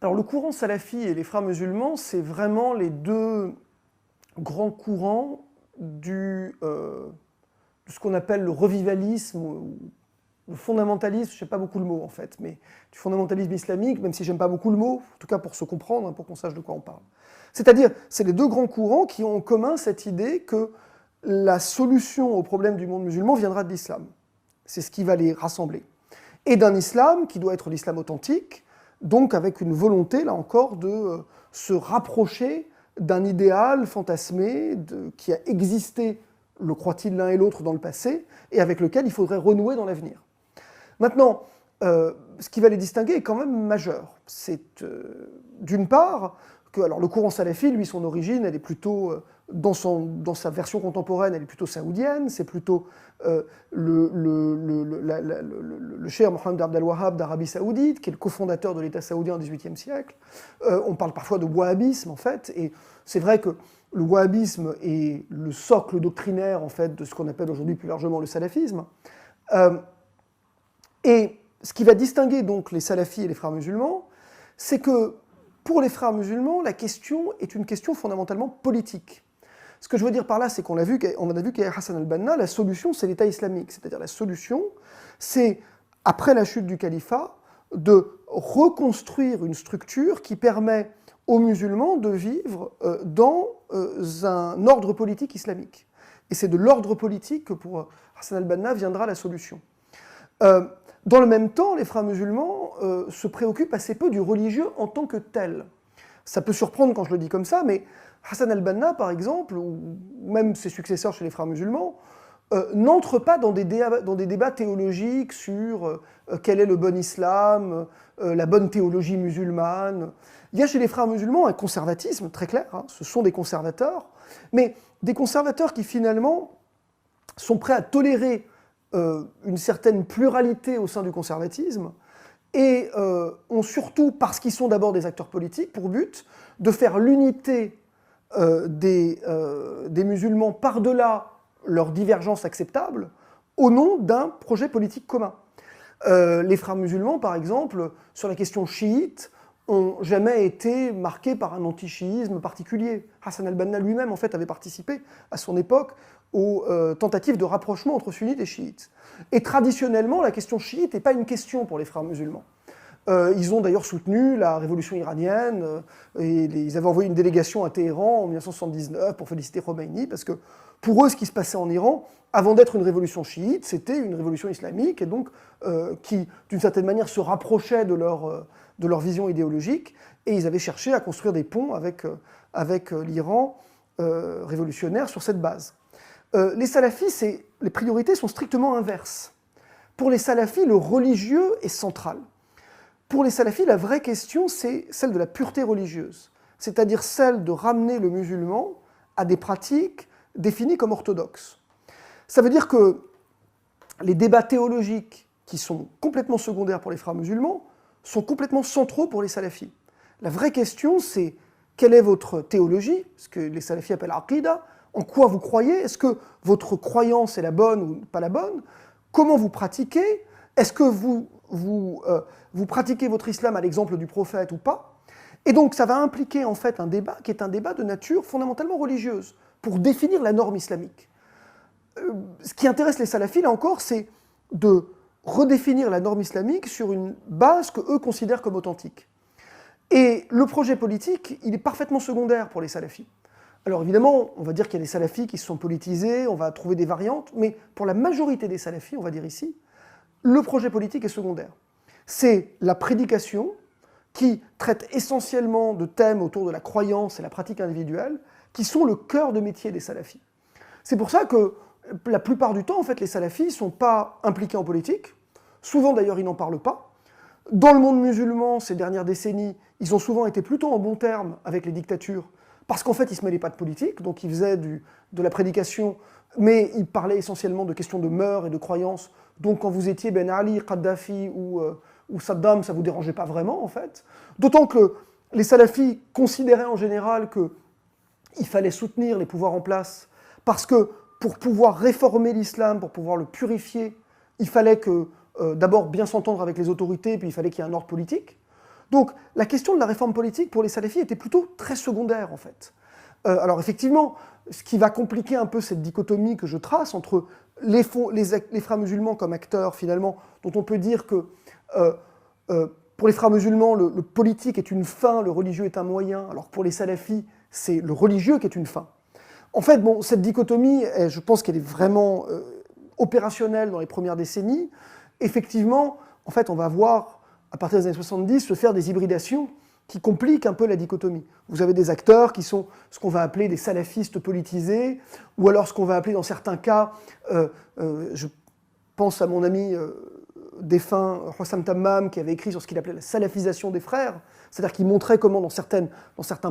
Alors le courant salafi et les frères musulmans, c'est vraiment les deux grands courants de ce qu'on appelle le revivalisme ou le fondamentalisme, je ne sais pas beaucoup le mot en fait, mais du fondamentalisme islamique, même si j'aime pas beaucoup le mot, en tout cas pour se comprendre, pour qu'on sache de quoi on parle. C'est-à-dire, c'est les deux grands courants qui ont en commun cette idée que la solution au problème du monde musulman viendra de l'islam. C'est ce qui va les rassembler. Et d'un islam qui doit être l'islam authentique, donc avec une volonté, là encore, de se rapprocher d'un idéal fantasmé qui a existé, le croient-ils l'un et l'autre, dans le passé, et avec lequel il faudrait renouer dans l'avenir. Maintenant, ce qui va les distinguer est quand même majeur. C'est d'une part que alors, le courant salafi, lui, son origine, elle est plutôt, dans sa version contemporaine, elle est plutôt saoudienne, c'est plutôt le cheikh Mohammed Abd al-Wahhab d'Arabie Saoudite, qui est le cofondateur de l'État saoudien au XVIIIe siècle. On parle parfois de wahhabisme, en fait, et c'est vrai que le wahhabisme est le socle doctrinaire, en fait, de ce qu'on appelle aujourd'hui plus largement le salafisme. Et ce qui va distinguer donc les salafis et les frères musulmans, c'est que pour les frères musulmans, la question est une question fondamentalement politique. Ce que je veux dire par là, c'est qu'on a vu qu'avec Hassan al-Banna, la solution, c'est l'État islamique. C'est-à-dire la solution, c'est, après la chute du califat, de reconstruire une structure qui permet aux musulmans de vivre dans un ordre politique islamique. Et c'est de l'ordre politique que pour Hassan al-Banna viendra la solution. Dans le même temps, les frères musulmans se préoccupent assez peu du religieux en tant que tel. Ça peut surprendre quand je le dis comme ça, mais Hassan al-Banna, par exemple, ou même ses successeurs chez les frères musulmans, n'entrent pas dans des débats théologiques sur quel est le bon islam, la bonne théologie musulmane. Il y a chez les frères musulmans un conservatisme très clair, hein, ce sont des conservateurs, mais des conservateurs qui finalement sont prêts à tolérer une certaine pluralité au sein du conservatisme, et ont surtout, parce qu'ils sont d'abord des acteurs politiques, pour but de faire l'unité des musulmans par-delà leurs divergences acceptables, au nom d'un projet politique commun. Les frères musulmans, par exemple, sur la question chiite, n'ont jamais été marqués par un anti-chiisme particulier. Hassan al-Banna lui-même, en fait, avait participé, à son époque, aux tentatives de rapprochement entre sunnites et chiites. Et traditionnellement, la question chiite n'est pas une question pour les frères musulmans. Ils ont d'ailleurs soutenu la révolution iranienne, et ils avaient envoyé une délégation à Téhéran en 1979 pour féliciter Khomeini, parce que pour eux, ce qui se passait en Iran, avant d'être une révolution chiite, c'était une révolution islamique, et donc qui, d'une certaine manière, se rapprochait de leur vision idéologique, et ils avaient cherché à construire des ponts avec l'Iran révolutionnaire sur cette base. Les salafis, les priorités sont strictement inverses. Pour les salafis, le religieux est central. Pour les salafis, la vraie question, c'est celle de la pureté religieuse, c'est-à-dire celle de ramener le musulman à des pratiques définies comme orthodoxes. Ça veut dire que les débats théologiques, qui sont complètement secondaires pour les frères musulmans, sont complètement centraux pour les salafis. La vraie question, c'est quelle est votre théologie, ce que les salafis appellent aqida, en quoi vous croyez, est-ce que votre croyance est la bonne ou pas la bonne, comment vous pratiquez, est-ce que vous pratiquez votre islam à l'exemple du prophète ou pas. Et donc ça va impliquer en fait un débat qui est un débat de nature fondamentalement religieuse, pour définir la norme islamique. Ce qui intéresse les salafis, là encore, c'est de redéfinir la norme islamique sur une base que eux considèrent comme authentique. Et le projet politique, il est parfaitement secondaire pour les salafis. Alors évidemment, on va dire qu'il y a des salafis qui se sont politisés, on va trouver des variantes, mais pour la majorité des salafis, on va dire ici, le projet politique est secondaire. C'est la prédication qui traite essentiellement de thèmes autour de la croyance et la pratique individuelle, qui sont le cœur de métier des salafis. C'est pour ça que la plupart du temps, en fait, les salafis ne sont pas impliqués en politique. Souvent, d'ailleurs, ils n'en parlent pas. Dans le monde musulman, ces dernières décennies, ils ont souvent été plutôt en bons termes avec les dictatures, parce qu'en fait, ils ne se mêlaient pas de politique, donc ils faisaient de la prédication, mais ils parlaient essentiellement de questions de mœurs et de croyances. Donc quand vous étiez Ben Ali, Kadhafi ou Saddam, ça ne vous dérangeait pas vraiment, en fait. D'autant que les salafis considéraient en général qu'il fallait soutenir les pouvoirs en place, parce que pour pouvoir réformer l'islam, pour pouvoir le purifier, il fallait que, d'abord, bien s'entendre avec les autorités, puis il fallait qu'il y ait un ordre politique. Donc la question de la réforme politique pour les salafis était plutôt très secondaire en fait. Alors effectivement, ce qui va compliquer un peu cette dichotomie que je trace entre les frères musulmans comme acteurs finalement, dont on peut dire que pour les frères musulmans, le politique est une fin, le religieux est un moyen, alors que pour les salafis, c'est le religieux qui est une fin. En fait, bon, cette dichotomie, je pense qu'elle est vraiment opérationnelle dans les premières décennies. Effectivement, en fait, on va voir, à partir des années 70, se faire des hybridations qui compliquent un peu la dichotomie. Vous avez des acteurs qui sont ce qu'on va appeler des salafistes politisés, ou alors ce qu'on va appeler dans certains cas, je pense à mon ami défunt Hossam Tammam, qui avait écrit sur ce qu'il appelait la salafisation des frères, c'est-à-dire qu'il montrait comment dans certains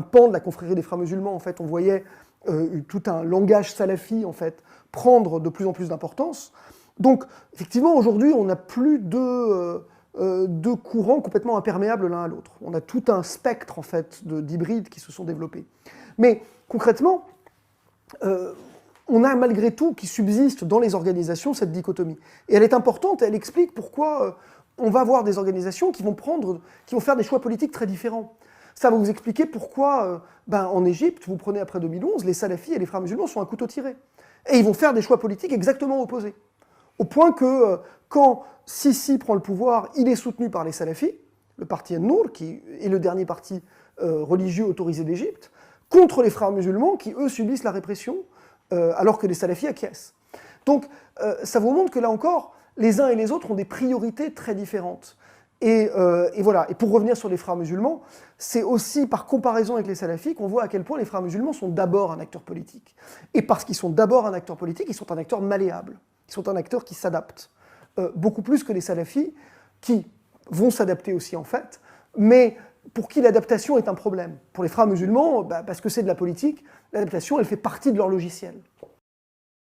pans de la confrérie des frères musulmans, en fait, on voyait tout un langage salafi en fait, prendre de plus en plus d'importance. Donc, effectivement, aujourd'hui, on n'a plus deux courants complètement imperméables l'un à l'autre. On a tout un spectre en fait, d'hybrides qui se sont développés. Mais concrètement, on a malgré tout qui subsiste dans les organisations cette dichotomie. Et elle est importante et elle explique pourquoi on va avoir des organisations qui vont faire des choix politiques très différents. Ça va vous expliquer pourquoi, en Égypte, vous prenez après 2011, les salafis et les frères musulmans sont un couteau tiré. Et ils vont faire des choix politiques exactement opposés. Au point que quand Sisi prend le pouvoir, il est soutenu par les salafis, le parti An-Nour, qui est le dernier parti religieux autorisé d'Égypte, contre les frères musulmans qui, eux, subissent la répression, alors que les salafis acquiescent. Donc, ça vous montre que là encore, les uns et les autres ont des priorités très différentes. Et voilà. Et pour revenir sur les frères musulmans, c'est aussi par comparaison avec les salafis qu'on voit à quel point les frères musulmans sont d'abord un acteur politique. Et parce qu'ils sont d'abord un acteur politique, ils sont un acteur malléable. Ils sont un acteur qui s'adapte. Beaucoup plus que les salafis, qui vont s'adapter aussi en fait, mais pour qui l'adaptation est un problème. Pour les frères musulmans, parce que c'est de la politique, l'adaptation, elle fait partie de leur logiciel.